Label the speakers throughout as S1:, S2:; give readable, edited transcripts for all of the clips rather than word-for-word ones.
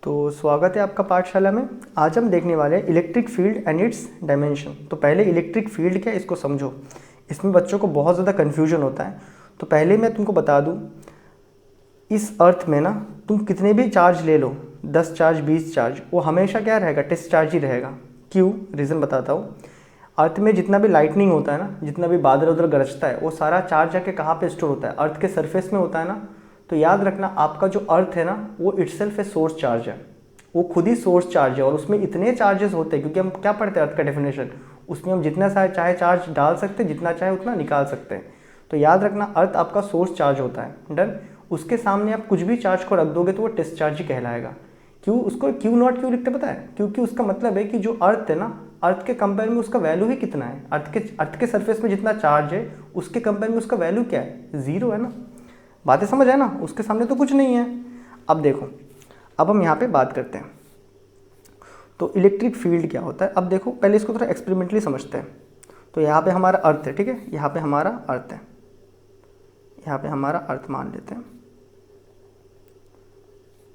S1: तो स्वागत है आपका पाठशाला में। आज हम देखने वाले हैं electric field and it's dimension. तो पहले इलेक्ट्रिक फील्ड क्या है इसको समझो। इसमें बच्चों को बहुत ज़्यादा कन्फ्यूजन होता है। तो पहले मैं तुमको बता दूं, इस अर्थ में ना तुम कितने भी चार्ज ले लो, 10 चार्ज 20 चार्ज, वो हमेशा क्या रहेगा, टेस्ट चार्ज ही रहेगा। क्यों? रीज़न बताता हूँ। अर्थ में जितना भी लाइटनिंग होता है ना, जितना भी बादल उधर गरजता है, वो सारा चार्ज जाके कहाँ पे स्टोर होता है? अर्थ के सरफेस में होता है ना। तो याद रखना, आपका जो अर्थ है ना, वो इटसेल्फ ए सोर्स चार्ज है। वो खुद ही सोर्स चार्ज है और उसमें इतने चार्जेस होते हैं, क्योंकि हम क्या पढ़ते हैं अर्थ का डेफिनेशन, उसमें हम जितना चाहे चार्ज डाल सकते हैं, जितना चाहे उतना निकाल सकते हैं। तो याद रखना, अर्थ आपका सोर्स चार्ज होता है। डन। उसके सामने आप कुछ भी चार्ज को रख दोगे तो वो टेस्ट चार्ज ही कहलाएगा। क्यों? उसको क्यू नॉट क्यों लिखते पता है? क्योंकि उसका मतलब है कि जो अर्थ है ना, अर्थ के कंपेयर में उसका वैल्यू ही कितना है। अर्थ के सरफेस में जितना चार्ज है उसके कंपेयर में उसका वैल्यू क्या है? जीरो है ना। बातें समझ है ना? उसके सामने तो कुछ नहीं है। अब देखो, अब हम यहाँ पे बात करते हैं तो इलेक्ट्रिक फील्ड क्या होता है। अब देखो, पहले इसको थोड़ा एक्सपेरिमेंटली समझते हैं। तो यहाँ पे हमारा अर्थ है, ठीक है, यहाँ पे हमारा अर्थ है, यहाँ पे हमारा अर्थ मान लेते हैं,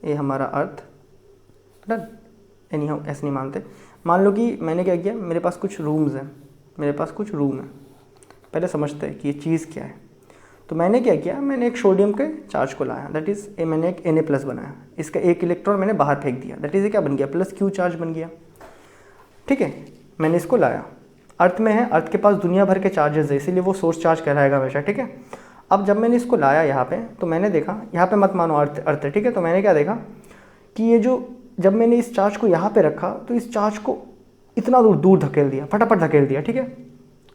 S1: ये हमारा अर्थ। डन। एनी हाउ ऐसे नहीं मानते। मान लो कि मैंने क्या किया, मेरे पास कुछ रूम्स हैं, मेरे पास कुछ रूम है। पहले समझते हैं कि ये चीज़ क्या है। तो मैंने क्या किया, मैंने एक सोडियम के चार्ज को लाया, दैट इज़ मैंने एक Na+ बनाया। इसका एक इलेक्ट्रॉन मैंने बाहर फेंक दिया, दैट इज़ क्या बन गया, +Q चार्ज बन गया। ठीक है, मैंने इसको लाया, अर्थ में है, अर्थ के पास दुनिया भर के चार्जेस है, इसीलिए वो सोर्स चार्ज कहलाएगा हमेशा। ठीक है। अब जब मैंने इसको लाया यहाँ पे, तो मैंने देखा, यहाँ पे मत मानो अर्थ है, ठीक है। तो मैंने क्या देखा कि ये जो, जब मैंने इस चार्ज को यहाँ पे रखा तो इस चार्ज को इतना दूर दूर धकेल दिया, फटाफट धकेल दिया। ठीक है।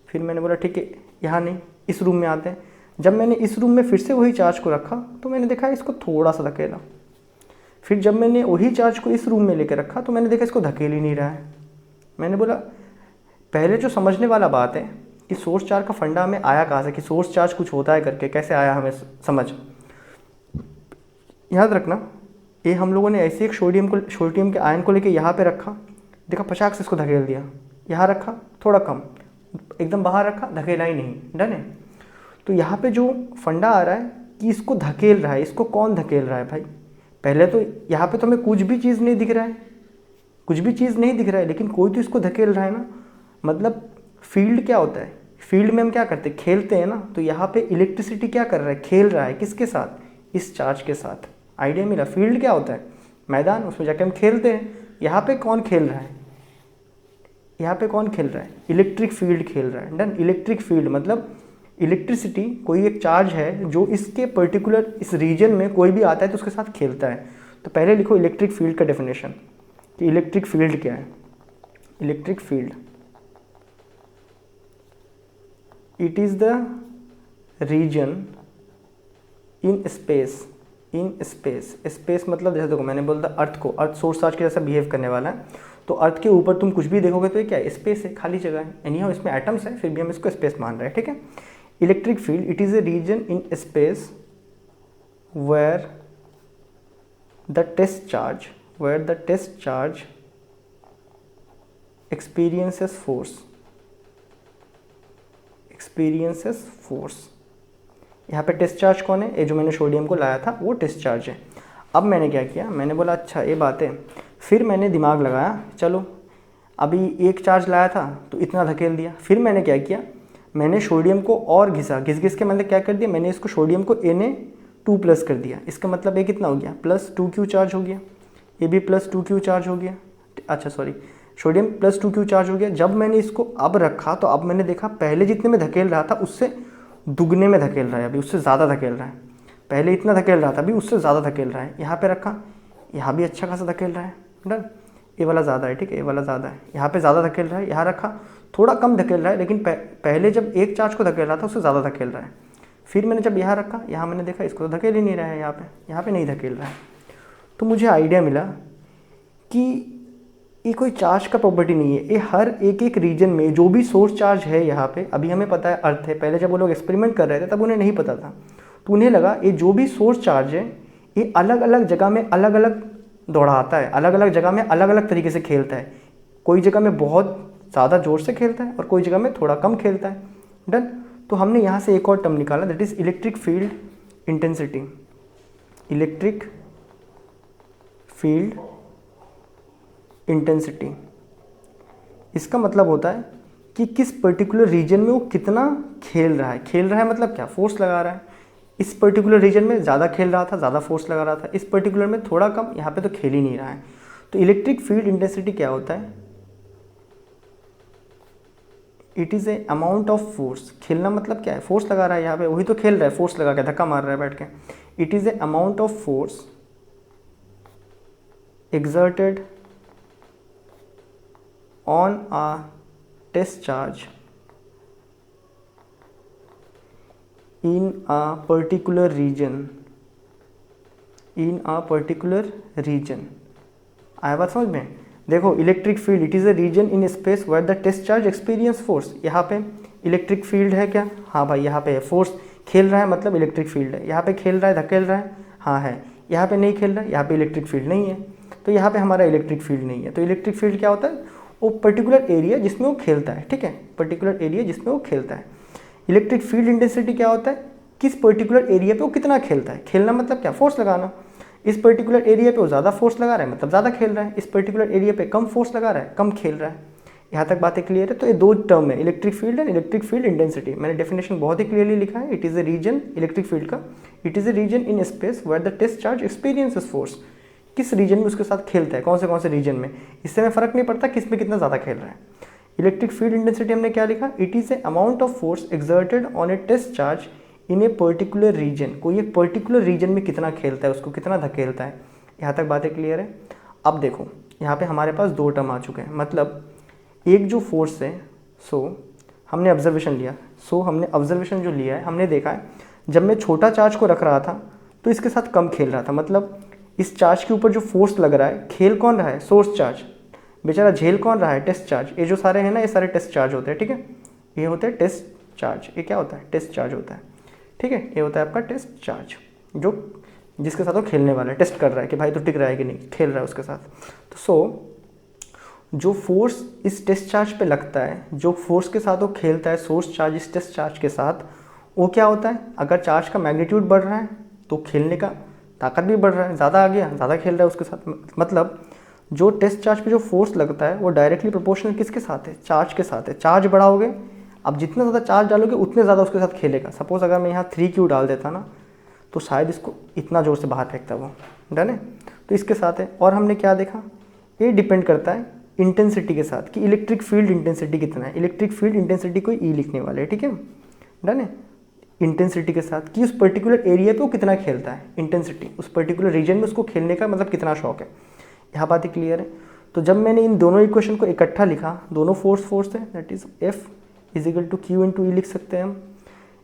S1: फिर मैंने बोला ठीक है, यहाँ नहीं, इस रूम में आते हैं। जब मैंने इस रूम में फिर से वही चार्ज को रखा तो मैंने देखा इसको थोड़ा सा धकेला। फिर जब मैंने वही चार्ज को इस रूम में लेकर रखा तो मैंने देखा इसको धकेल ही नहीं रहा है। मैंने बोला, पहले जो समझने वाला बात है कि सोर्स चार्ज का फंडा हमें आया कहाँ से, कि सोर्स चार्ज कुछ होता है करके, कैसे आया हमें समझ। याद रखना, ये हम लोगों ने ऐसे एक सोडियम के आयन को लेके यहाँ पे रखा, देखा 50 से इसको धकेल दिया, यहाँ रखा थोड़ा कम, एकदम बाहर रखा, धकेला ही नहीं। डन है। तो यहाँ पे जो फंडा आ रहा है कि इसको धकेल रहा है, इसको कौन धकेल रहा है भाई? पहले तो यहाँ पे तो हमें कुछ भी चीज़ नहीं दिख रहा है, कुछ भी चीज़ नहीं दिख रहा है, लेकिन कोई तो इसको धकेल रहा है ना। मतलब फील्ड क्या होता है? फील्ड में हम क्या करते हैं, खेलते हैं ना। तो यहाँ पे इलेक्ट्रिसिटी क्या कर रहा है, खेल रहा है, किसके साथ? इस चार्ज के साथ। आइडिया मिला? फील्ड क्या होता है? मैदान, उसमें जाके हम खेलते हैं। यहाँ पे कौन खेल रहा है? यहाँ पे कौन खेल रहा है? इलेक्ट्रिक फील्ड खेल रहा है। डन। इलेक्ट्रिक फील्ड मतलब इलेक्ट्रिसिटी, कोई एक चार्ज है जो इसके पर्टिकुलर इस रीजन में कोई भी आता है तो उसके साथ खेलता है। तो पहले लिखो इलेक्ट्रिक फील्ड का डेफिनेशन कि इलेक्ट्रिक फील्ड क्या है। Electric field, it is the region in space, in space. Space मतलब जैसे देखो, मैंने बोला था अर्थ को, अर्थ सोर्स चार्ज के जैसा बिहेव करने वाला है। तो अर्थ के ऊपर तुम कुछ भी देखोगे तो ये क्या है, स्पेस है, खाली जगह है। एनी हाउ इसमें एटम्स है, फिर भी हम इसको स्पेस मान रहे हैं। ठीक है। Electric field, it is a region in space where the test charge experiences force। यहाँ पे टेस्ट चार्ज कौन है? ये जो मैंने सोडियम को लाया था वो टेस्ट चार्ज है। अब मैंने क्या किया, मैंने बोला अच्छा ये बात है। फिर मैंने दिमाग लगाया, चलो अभी एक चार्ज लाया था तो इतना धकेल दिया। फिर मैंने क्या किया, मैंने सोडियम को और घिस के मतलब क्या कर दिया, मैंने इसको सोडियम को Na2+ कर दिया। इसका मतलब ये कितना हो गया, +2Q चार्ज हो गया। ये भी +2Q चार्ज हो गया। अच्छा सॉरी, सोडियम +2Q चार्ज हो गया। जब मैंने इसको अब रखा तो अब मैंने देखा पहले जितने में धकेल रहा था उससे दुगने में धकेल रहा है, अभी उससे ज़्यादा धकेल रहा है। पहले इतना धकेल रहा था, अभी उससे ज़्यादा धकेल रहा है। यहाँ पे रखा, यहाँ भी अच्छा खासा धकेल रहा है। डन। ये वाला ज़्यादा है, ठीक है, ये वाला ज़्यादा है। यहाँ पे ज़्यादा धकेल रहा है, यहाँ रखा थोड़ा कम धकेल रहा है, लेकिन पहले जब एक चार्ज को धकेल रहा था उससे ज़्यादा धकेल रहा है। फिर मैंने जब यहाँ रखा, यहाँ मैंने देखा इसको तो धकेल ही नहीं रहा है, यहाँ पे नहीं धकेल रहा है। तो मुझे आइडिया मिला कि ये कोई चार्ज का प्रॉपर्टी नहीं है, ये हर एक रीजन में जो भी सोर्स चार्ज है यहाँ पे, अभी हमें पता है अर्थ है, पहले जब वो लोग एक्सपेरिमेंट कर रहे थे तब उन्हें नहीं पता था। तो उन्हें लगा ये जो भी सोर्स चार्ज है ये अलग अलग जगह में अलग अलग दौड़ाता है, अलग अलग जगह में अलग अलग तरीके से खेलता है। कोई जगह में बहुत ज़्यादा जोर से खेलता है और कोई जगह में थोड़ा कम खेलता है। डन। तो हमने यहाँ से एक और टर्म निकाला, that is electric field intensity. Electric field intensity, इसका मतलब होता है कि किस पर्टिकुलर रीजन में वो कितना खेल रहा है। खेल रहा है मतलब क्या, फोर्स लगा रहा है। इस पर्टिकुलर रीजन में ज़्यादा खेल रहा था, ज़्यादा फोर्स लगा रहा था, इस पर्टिकुलर में थोड़ा कम, यहाँ पे तो खेल ही नहीं रहा है। तो इलेक्ट्रिक फील्ड इंटेंसिटी क्या होता है, it is a amount of force. खेलना मतलब क्या है, फोर्स लगा रहा है, यहाँ पे वही तो खेल रहा है, फोर्स लगा के धक्का मार रहा है बैठ के। It is a amount of force exerted on a test charge in a particular region, आया बात समझ में। देखो electric field, it is a region in space where the test charge experience force. यहाँ पे इलेक्ट्रिक फील्ड है क्या, हाँ भाई यहाँ पे है। फोर्स खेल रहा है मतलब इलेक्ट्रिक फील्ड है। यहाँ पे खेल रहा है, धकेल रहा है, हाँ है। यहाँ पे नहीं खेल रहा है, यहाँ पे इलेक्ट्रिक फील्ड नहीं है, तो यहाँ पे हमारा इलेक्ट्रिक फील्ड नहीं है। तो इलेक्ट्रिक फील्ड क्या होता है, वो पर्टिकुलर एरिया जिसमें वो खेलता है, ठीक है, पर्टिकुलर एरिया जिसमें वो खेलता है। इलेक्ट्रिक फील्ड इंटेंसिटी क्या होता है, किस पर्टिकुलर एरिया पे वो कितना खेलता है। खेलना मतलब क्या, फोर्स लगाना। इस पर्टिकुलर एरिया पे वो ज़्यादा फोर्स लगा रहा है मतलब ज़्यादा खेल रहा है, इस पर्टिकुलर एरिया पे कम फोर्स लगा रहा है, कम खेल रहा है। यहाँ तक बातें क्लियर है। तो ये दो टर्म है, electric field and electric field intensity. मैंने डेफिनेशन बहुत ही क्लियरली लिखा है। It is a region, electric field का, it is a region in space where the test charge experiences force. किस रीजन में उसके साथ खेलता है, कौन से रीजन में, इससे हमें फ़र्क नहीं पड़ता किस में कितना ज़्यादा खेल रहा है। इलेक्ट्रिक फील्ड इंटेंसिटी हमने क्या लिखा, it is a amount of force exerted on a test charge in a particular region. कोई एक पर्टिकुलर रीजन में कितना खेलता है, उसको कितना धकेलता है। यहाँ तक बातें क्लियर है। अब देखो यहाँ पे हमारे पास दो टर्म आ चुके हैं, मतलब एक जो फोर्स है, हमने ऑब्जर्वेशन लिया, हमने ऑब्जर्वेशन जो लिया है, हमने देखा है जब मैं छोटा चार्ज को रख रहा था तो इसके साथ कम खेल रहा था। मतलब इस चार्ज के ऊपर जो फोर्स लग रहा है, खेल कौन रहा है, सोर्स चार्ज, बेचारा झेल कौन रहा है, टेस्ट चार्ज। ये जो सारे हैं ना, ये सारे टेस्ट चार्ज होते हैं, ठीक है, ये होते हैं टेस्ट चार्ज। ये क्या होता है, टेस्ट चार्ज होता है, ठीक है, ये होता है आपका टेस्ट चार्ज, जो जिसके साथ वो खेलने वाला है, टेस्ट कर रहा है कि भाई तो टिक रहा है कि नहीं, खेल रहा है उसके साथ। तो जो फोर्स इस टेस्ट चार्ज पे लगता है, जो फोर्स के साथ वो खेलता है, सोर्स चार्ज इस टेस्ट चार्ज के साथ, वो क्या होता है, अगर चार्ज का मैग्नीट्यूड बढ़ रहा है तो खेलने का ताकत भी बढ़ रहा है, ज़्यादा आ गया, ज़्यादा खेल रहा है उसके साथ। मतलब जो टेस्ट चार्ज पे जो फोर्स लगता है वो डायरेक्टली प्रोपोर्शनल किसके साथ है, चार्ज के साथ है। चार्ज बढ़ाओगे, अब जितना ज़्यादा चार्ज डालोगे उतने ज़्यादा उसके साथ खेलेगा। सपोज अगर मैं यहाँ 3Q डाल देता ना, तो शायद इसको इतना ज़ोर से बाहर फेंकता वो, डन है। तो इसके साथ है। और हमने क्या देखा, ये डिपेंड करता है इंटेंसिटी के साथ कि इलेक्ट्रिक फील्ड इंटेंसिटी कितना है। इलेक्ट्रिक फील्ड इंटेंसिटी को ई लिखने वाले हैं, ठीक है, डन है। इंटेंसिटी के साथ कि उस पर्टिकुलर एरिया पे वो कितना खेलता है, इंटेंसिटी उस पर्टिकुलर रीजन में उसको खेलने का मतलब कितना शौक है। यहाँ बातें क्लियर है। तो जब मैंने इन दोनों इक्वेशन को इकट्ठा लिखा, दोनों फोर्स है, that is F is equal to Q into E लिख सकते हैं हम।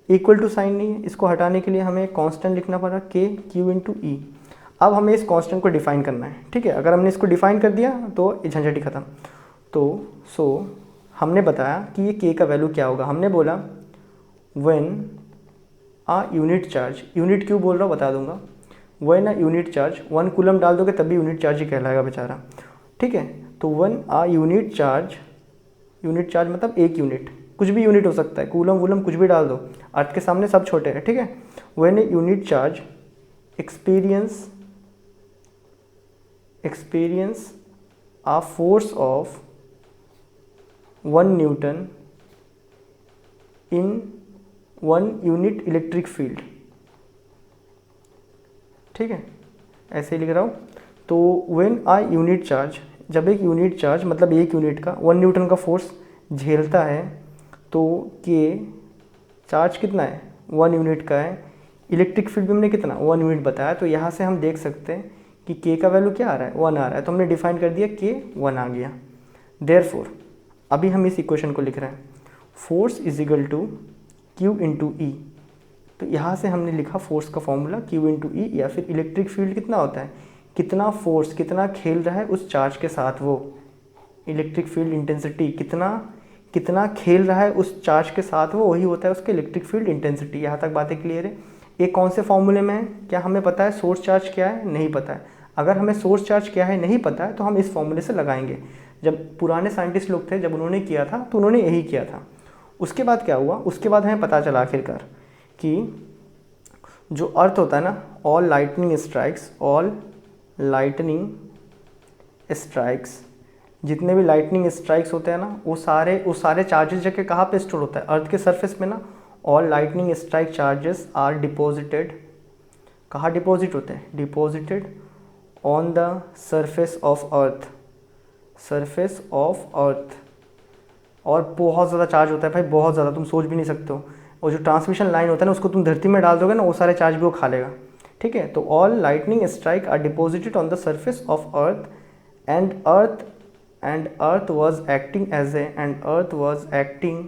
S1: इक्वल टू साइन नहीं है, इसको हटाने के लिए हमें कांस्टेंट लिखना पड़ा, K Q इंटू ई। अब हमें इस कांस्टेंट को डिफाइन करना है, ठीक है। अगर हमने इसको डिफाइन कर दिया तो झंझट ही खत्म। तो हमने बताया कि ये K का वैल्यू क्या होगा। हमने बोला when a unit charge, unit क्यों बोल रहा हूँ बता दूंगा, when a unit charge, 1 coulomb डाल दोगे तभी यूनिट चार्ज ही कहलाएगा बेचारा, ठीक है। तो व्हेन आ यूनिट चार्ज मतलब एक यूनिट, कुछ भी यूनिट हो सकता है, कूलम वूलम कुछ भी डाल दो, अर्थ के सामने सब छोटे हैं, ठीक है। When A unit charge experience a force of 1 Newton in 1 unit electric field, ठीक है, ऐसे ही लिख रहा हूँ। तो व्हेन आ यूनिट चार्ज, जब एक यूनिट चार्ज मतलब एक यूनिट का 1 न्यूटन का फोर्स झेलता है, तो के चार्ज कितना है, 1 यूनिट का है। इलेक्ट्रिक फील्ड में हमने कितना 1 यूनिट बताया, तो यहाँ से हम देख सकते हैं कि K का वैल्यू क्या आ रहा है, 1 आ रहा है। तो हमने डिफाइन कर दिया K 1 आ गया। देयरफॉर अभी हम इस इक्वेशन को लिख रहे हैं, force is equal to Q into E. तो यहाँ से हमने लिखा फोर्स का फॉर्मूला Q इंटू ई, या फिर इलेक्ट्रिक फील्ड कितना होता है, कितना फोर्स कितना खेल रहा है उस चार्ज के साथ वो, इलेक्ट्रिक फील्ड इंटेंसिटी कितना खेल रहा है उस चार्ज के साथ वो, वही होता है उसके इलेक्ट्रिक फील्ड इंटेंसिटी। यहाँ तक बातें क्लियर है। एक कौन से फॉर्मूले में है, क्या हमें पता है सोर्स चार्ज क्या है, नहीं पता है। अगर हमें सोर्स चार्ज क्या है नहीं पता है तो हम इस फॉर्मूले से लगाएंगे। जब पुराने साइंटिस्ट लोग थे, जब उन्होंने किया था तो उन्होंने यही किया था। उसके बाद क्या हुआ, उसके बाद हमें पता चला आखिरकार कि जो अर्थ होता है ना, ऑल लाइटनिंग स्ट्राइक्स जितने भी लाइटनिंग स्ट्राइक्स होते हैं ना वो सारे चार्जेस जाके कहाँ पे स्टोर होता है, अर्थ के सरफेस में ना। All lightning strike charges are deposited, कहाँ डिपॉजिट होते हैं, deposited on the surface of earth, surface of earth. और बहुत ज़्यादा चार्ज होता है भाई, बहुत ज़्यादा, तुम सोच भी नहीं सकते हो। और जो ट्रांसमिशन लाइन होता है ना उसको तुम धरती में डाल दोगे ना, वो सारे चार्ज भी वो खा लेगा, ठीक है। तो all lightning strike are deposited on the surface of earth and earth was acting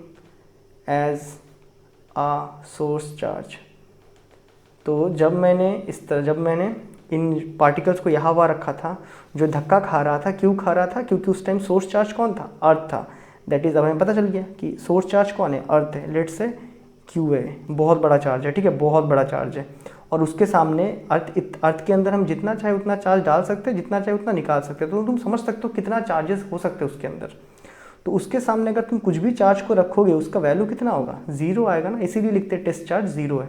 S1: as a source charge. तो जब मैंने इन पार्टिकल्स को यहाँ वहाँ रखा था, जो धक्का खा रहा था, क्यों खा रहा था, क्योंकि उस टाइम सोर्स चार्ज कौन था, अर्थ था। दैट इज़ अब हमें पता चल गया कि सोर्स चार्ज कौन है, अर्थ है। लेट से क्यू है, बहुत बड़ा चार्ज है, ठीक है, बहुत बड़ा चार्ज है। और उसके सामने अर्थ के अंदर हम जितना चाहे उतना चार्ज डाल सकते हैं, जितना चाहे उतना निकाल सकते हैं। तो तुम समझ सकते हो कितना चार्जेस हो सकते हैं उसके अंदर। तो उसके सामने अगर तुम कुछ भी चार्ज को रखोगे उसका वैल्यू कितना होगा, जीरो आएगा ना, इसीलिए लिखते हैं टेस्ट चार्ज जीरो है।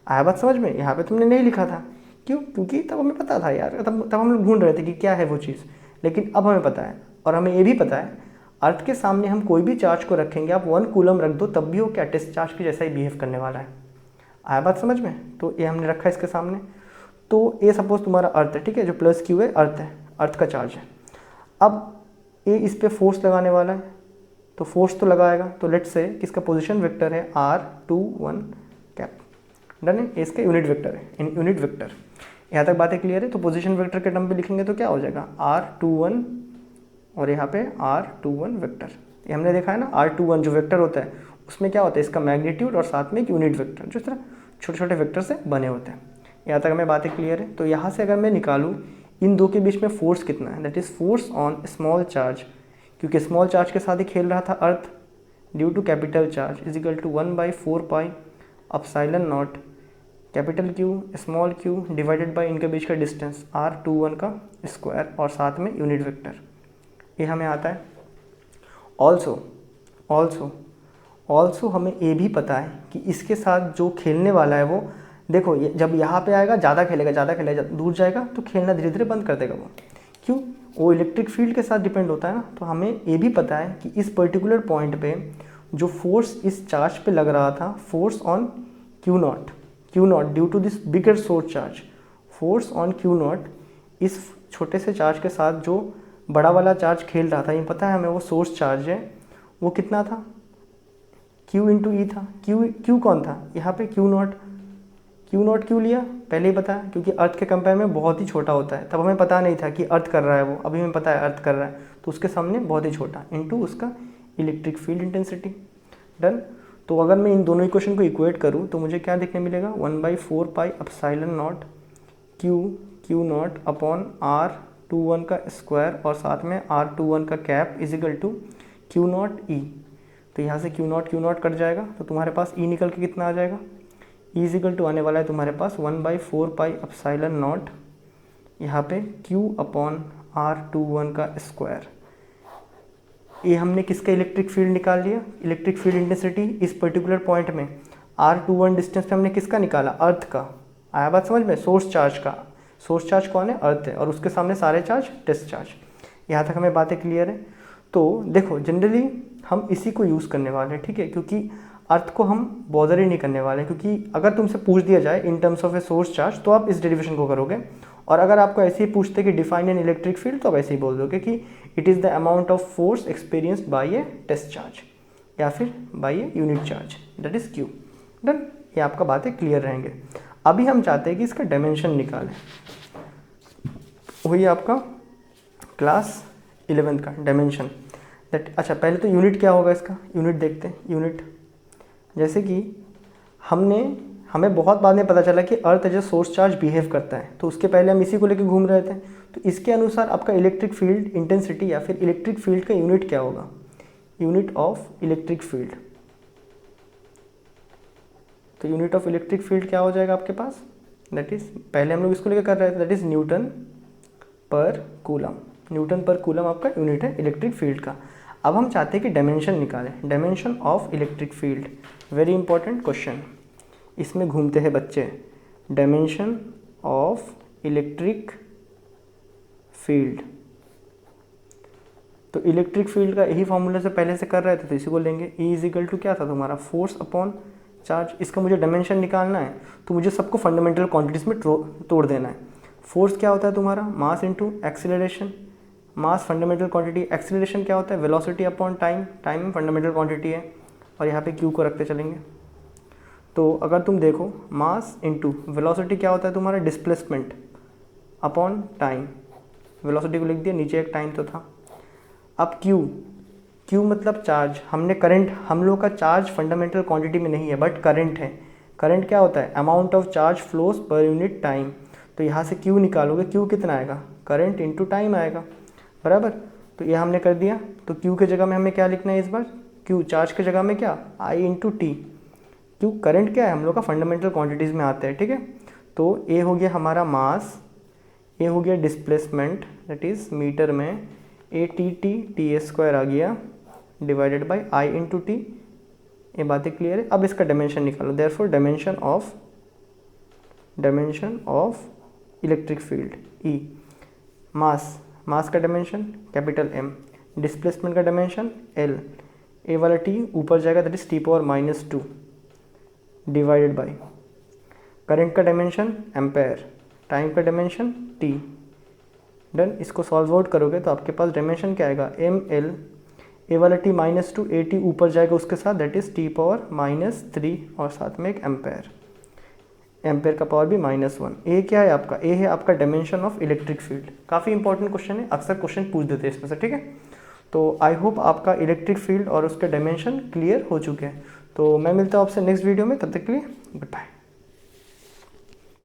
S1: आया बात समझ में। यहाँ पे तुमने नहीं लिखा था, क्यों, क्योंकि तब हमें पता था यार, तब हम लोग ढूंढ रहे थे कि क्या है वो चीज़। लेकिन अब हमें पता है, और हमें ये भी पता है अर्थ के सामने हम कोई भी चार्ज को रखेंगे, आप 1 कूलम रख दो तब भी वो क्या टेस्ट चार्ज के जैसा ही बिहेव करने वाला है। आया बात समझ में। तो ये हमने रखा है इसके सामने। तो ये सपोज तुम्हारा अर्थ है, ठीक है, जो प्लस क्यू है अर्थ है, अर्थ का चार्ज है। अब ये इस पर फोर्स लगाने वाला है, तो फोर्स तो लगाएगा। तो लेट से किसका पोजीशन वेक्टर है R21 कैप, डन है, इसका यूनिट वेक्टर है, इन यूनिट वेक्टर। यहाँ तक बातें क्लियर है। तो पोजीशन वेक्टर के टर्म पे लिखेंगे तो क्या हो जाएगा, R21 और यहाँ पे R21 वेक्टर। ये हमने देखा है ना, R21 जो वेक्टर होता है उसमें क्या होता है, इसका मैग्नीट्यूड और साथ में एक यूनिट वेक्टर, जो इस तरह छोटे छोटे वेक्टर से बने होते हैं। यहाँ तक हमें बातें क्लियर है। तो यहाँ से अगर मैं निकालूँ इन दो के बीच में फोर्स कितना है, that is force on small charge, क्योंकि स्मॉल चार्ज के साथ ही खेल रहा था अर्थ, due to capital charge is equal to 1/4 pi epsilon naught capital Q small Q divided by इनके बीच का डिस्टेंस R21 का स्क्वायर और साथ में यूनिट वेक्टर। ये हमें आता है। ऑल्सो हमें ये भी पता है कि इसके साथ जो खेलने वाला है वो, देखो जब यहाँ पे आएगा ज़्यादा खेलेगा, दूर जाएगा तो खेलना धीरे धीरे बंद कर देगा वो, क्यों, वो इलेक्ट्रिक फील्ड के साथ डिपेंड होता है ना। तो हमें ये भी पता है कि इस पर्टिकुलर पॉइंट पे जो फोर्स इस चार्ज पे लग रहा था, force on Q not due to this bigger source charge, force on Q not, इस छोटे से चार्ज के साथ जो बड़ा वाला चार्ज खेल रहा था, ये पता है हमें, वो सोर्स चार्ज है, वो कितना था, Q इंटू ई था। क्यू कौन था यहाँ पे, क्यू नॉट क्यों लिया, पहले ही पता है, क्योंकि अर्थ के कंपेयर में बहुत ही छोटा होता है। तब हमें पता नहीं था कि अर्थ कर रहा है वो, अभी हमें पता है अर्थ कर रहा है, तो उसके सामने बहुत ही छोटा, इंटू उसका इलेक्ट्रिक फील्ड इंटेंसिटी, डन। तो अगर मैं इन दोनों इक्वेशन को इक्वेट करूँ तो मुझे क्या देखने मिलेगा, 1/4 pi epsilon naught Q naught upon R21 का स्क्वायर और साथ में R21 का cap is equal to Q naught E. तो यहाँ से क्यू नॉट कट जाएगा, तो तुम्हारे पास ई निकल के कितना आ जाएगा, ई इज इक्वल टू आने वाला है तुम्हारे पास 1/4 पाई एप्सिलॉन नॉट, यहाँ पे Q अपॉन R21 का स्क्वायर। ये हमने किसका इलेक्ट्रिक फील्ड निकाल लिया, इलेक्ट्रिक फील्ड इंटेंसिटी इस पर्टिकुलर पॉइंट में R21 डिस्टेंस पे हमने किसका निकाला, अर्थ का। आया बात समझ में, सोर्स चार्ज का। सोर्स चार्ज कौन है, अर्थ है, और उसके सामने सारे चार्ज टेस्ट चार्ज। यहाँ तक हमें बातें क्लियर है। तो देखो जनरली हम इसी को यूज़ करने वाले हैं, ठीक है, क्योंकि अर्थ को हम बॉदर ही नहीं करने वाले, क्योंकि अगर तुमसे पूछ दिया जाए in terms of A source charge तो आप इस डेरिवेशन को करोगे, और अगर आपको ऐसे ही पूछते कि डिफाइन एन इलेक्ट्रिक फील्ड तो आप ऐसे ही बोल दोगे कि it is the amount of force experienced by a test charge या फिर by a unit charge, that is Q, done. ये आपका बातें क्लियर रहेंगे। अभी हम चाहते हैं कि इसका डायमेंशन निकालें, वही आपका क्लास 11 का डायमेंशन। दैट, अच्छा पहले तो यूनिट क्या होगा इसका, यूनिट देखते हैं। यूनिट जैसे कि हमें बहुत बाद में पता चला कि earth as a source charge behave करता है, तो उसके पहले हम इसी को लेकर घूम रहे थे। तो इसके अनुसार आपका इलेक्ट्रिक फील्ड इंटेंसिटी या फिर इलेक्ट्रिक फील्ड का यूनिट क्या होगा, यूनिट ऑफ इलेक्ट्रिक फील्ड। तो यूनिट ऑफ इलेक्ट्रिक फील्ड क्या हो जाएगा आपके पास, दैट इज, पहले हम लोग इसको लेकर कर रहे थे, दैट इज न्यूटन पर कूलम। न्यूटन पर कूलम आपका यूनिट है इलेक्ट्रिक फील्ड का। अब हम चाहते हैं कि डायमेंशन निकालें, dimension of electric field. Very important question, इसमें घूमते हैं बच्चे। डायमेंशन ऑफ इलेक्ट्रिक फील्ड, तो इलेक्ट्रिक फील्ड का यही फॉर्मूला से पहले से कर रहे थे तो इसी को लेंगे। E इज इक्वल टू क्या था तुम्हारा, फोर्स अपॉन चार्ज। इसका मुझे डायमेंशन निकालना है तो मुझे सबको फंडामेंटल क्वांटिटीज़ में तोड़ देना है। फोर्स क्या होता है तुम्हारा, मास इंटू एक्सीलरेशन, मास फंडामेंटल क्वांटिटी, एक्सीलरेशन क्या होता है, velocity upon time, time fundamental quantity है, और यहाँ पे क्यू को रखते चलेंगे। तो अगर तुम देखो मास इंटू वेलोसिटी क्या होता है तुम्हारा, डिस्प्लेसमेंट अपॉन टाइम, वेलोसिटी को लिख दिया, नीचे एक टाइम तो था। अब क्यू, क्यू मतलब चार्ज, हमने करंट, हम लोग का चार्ज फंडामेंटल क्वांटिटी में नहीं है बट करंट है। करंट क्या होता है, amount of charge flows per unit time. तो यहाँ से क्यू निकालोगे, क्यू कितना आएगा, करंट इंटू टाइम आएगा, बराबर। तो ये हमने कर दिया। तो क्यू के जगह में हमें क्या लिखना है इस बार, क्यू चार्ज के जगह में क्या, आई इंटू टी। क्यू करंट क्या है, हम लोग का फंडामेंटल क्वांटिटीज़ में आता है, ठीक है। तो ए हो गया हमारा मास, ए हो गया डिस्प्लेसमेंट दैट इज़ मीटर में, ए टी ए स्क्वायर आ गया divided by I into T. ये बातें क्लियर है। अब इसका डायमेंशन निकालो, therefore dimension of electric field E, mass, mass का डायमेंशन कैपिटल एम, डिस्प्लेसमेंट का डायमेंशन एल, ए वाला टी ऊपर जाएगा that is T power -2 divided by current का डायमेंशन एम्पेयर, टाइम का डायमेंशन टी। डन। इसको सॉल्व आउट करोगे तो आपके पास डायमेंशन क्या आएगा, एम एल, ए वाला टी -2, ए टी ऊपर जाएगा उसके साथ दैट इज टी पावर -3 और साथ में एक एम्पेयर, एम्पेयर का पावर भी -1। ए क्या है आपका, ए है आपका डायमेंशन ऑफ इलेक्ट्रिक फील्ड। काफ़ी इंपॉर्टेंट क्वेश्चन है, अक्सर क्वेश्चन पूछ देते हैं इसमें से, ठीक है। तो आई होप आपका इलेक्ट्रिक फील्ड और उसके डायमेंशन क्लियर हो चुके हैं। तो मैं मिलता हूँ आपसे नेक्स्ट वीडियो में, तब तक के लिए गुड बाय।